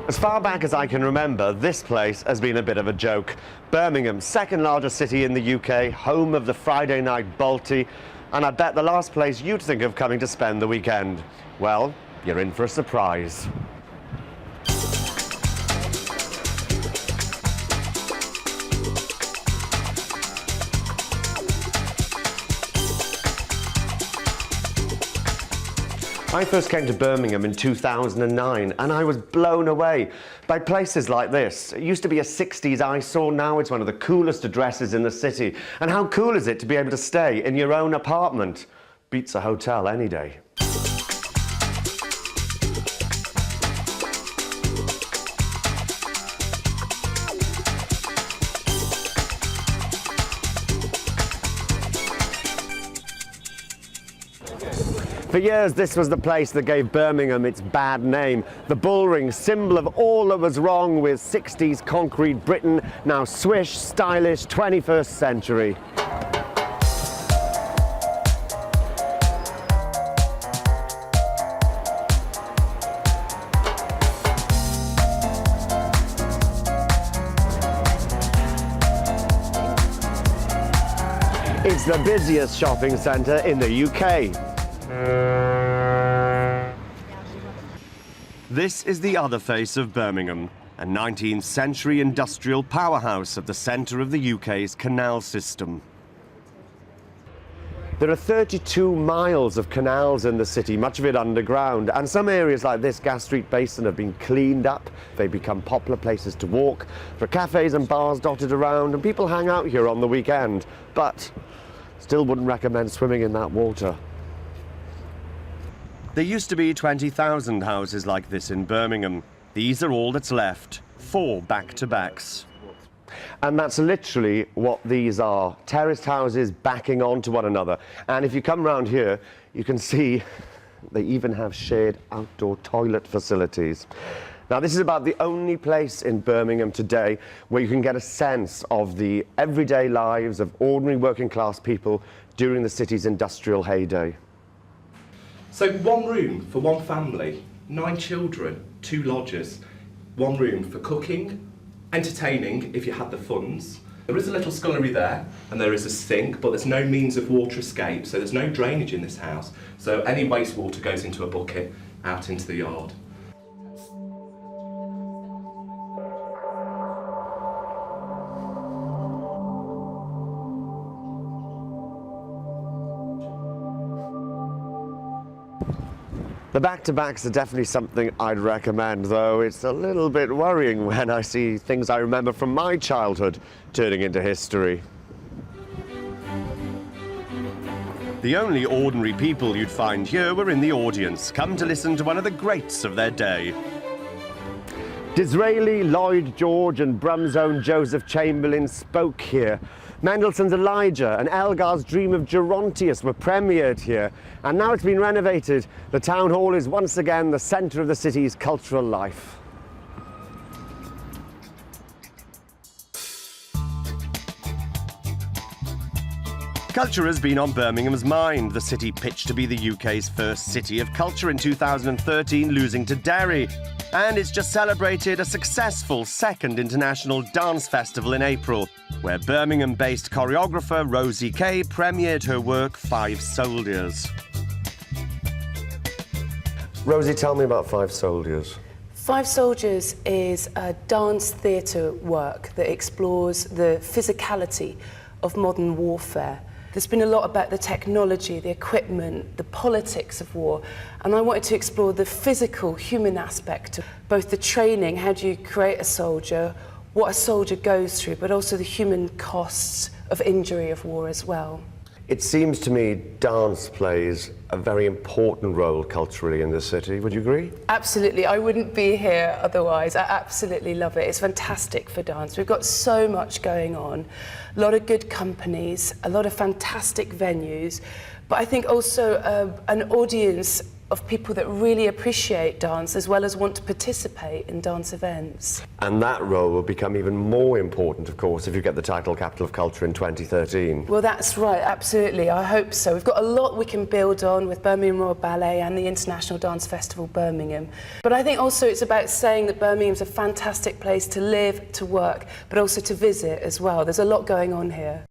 As far back as I can remember, this place has been a bit of a joke. Birmingham, second largest city in the UK, home of the Friday night Balti, and I bet the last place you'd think of coming to spend the weekend. Well, you're in for a surprise. I first came to Birmingham in 2009 and I was blown away by places like this. It used to be a 60s eyesore, now it's one of the coolest addresses in the city. And how cool is it to be able to stay in your own apartment? Beats a hotel any day. For years, this was the place that gave Birmingham its bad name. The bullring, symbol of all that was wrong with 60s concrete Britain, now swish, stylish, 21st century. It's the busiest shopping centre in the UK. This is the other face of Birmingham, a 19th century industrial powerhouse at the centre of the UK's canal system. There are 32 miles of canals in the city, much of it underground, and some areas like this Gas Street Basin have been cleaned up. They become popular places to walk. There are cafes and bars dotted around, and people hang out here on the weekend, but still wouldn't recommend swimming in that water. There used to be 20,000 houses like this in Birmingham. These are all that's left, 4 back-to-backs. And that's literally what these are, terraced houses backing onto one another. And if you come round here, you can see they even have shared outdoor toilet facilities. Now, this is about the only place in Birmingham today where you can get a sense of the everyday lives of ordinary working-class people during the city's industrial heyday. So 1 room for 1 family, 9 children, 2 lodgers, 1 room for cooking, entertaining if you had the funds. There is a little scullery there and there is a sink, but there's no means of water escape, so there's no drainage in this house. So any wastewater goes into a bucket out into the yard. The back-to-backs are definitely something I'd recommend, though it's a little bit worrying when I see things I remember from my childhood turning into history. The only ordinary people you'd find here were in the audience, come to listen to one of the greats of their day. Disraeli, Lloyd George and Brum's own Joseph Chamberlain spoke here. Mendelssohn's Elijah and Elgar's Dream of Gerontius were premiered here, and now it's been renovated. The town hall is once again the centre of the city's cultural life. Culture has been on Birmingham's mind. The city pitched to be the UK's first city of culture in 2013, losing to Derry. And it's just celebrated a successful second international dance festival in April, where Birmingham-based choreographer Rosie Kay premiered her work 5 Soldiers. Rosie, tell me about 5 Soldiers. 5 Soldiers is a dance theatre work that explores the physicality of modern warfare. There's been a lot about the technology, the equipment, the politics of war, and I wanted to explore the physical, human aspect of both the training, how do you create a soldier, what a soldier goes through, but also the human costs of injury of war as well. It seems to me dance plays a very important role culturally in the city. Would you agree? Absolutely. I wouldn't be here otherwise. I absolutely love it. It's fantastic for dance. We've got so much going on. A lot of good companies, a lot of fantastic venues, but I think also an audience of people that really appreciate dance as well as want to participate in dance events. And that role will become even more important, of course, if you get the title Capital of Culture in 2013. Well, that's right, absolutely. I hope so. We've got a lot we can build on with Birmingham Royal Ballet and the International Dance Festival Birmingham. But I think also it's about saying that Birmingham's a fantastic place to live, to work, but also to visit as well. There's a lot going on here.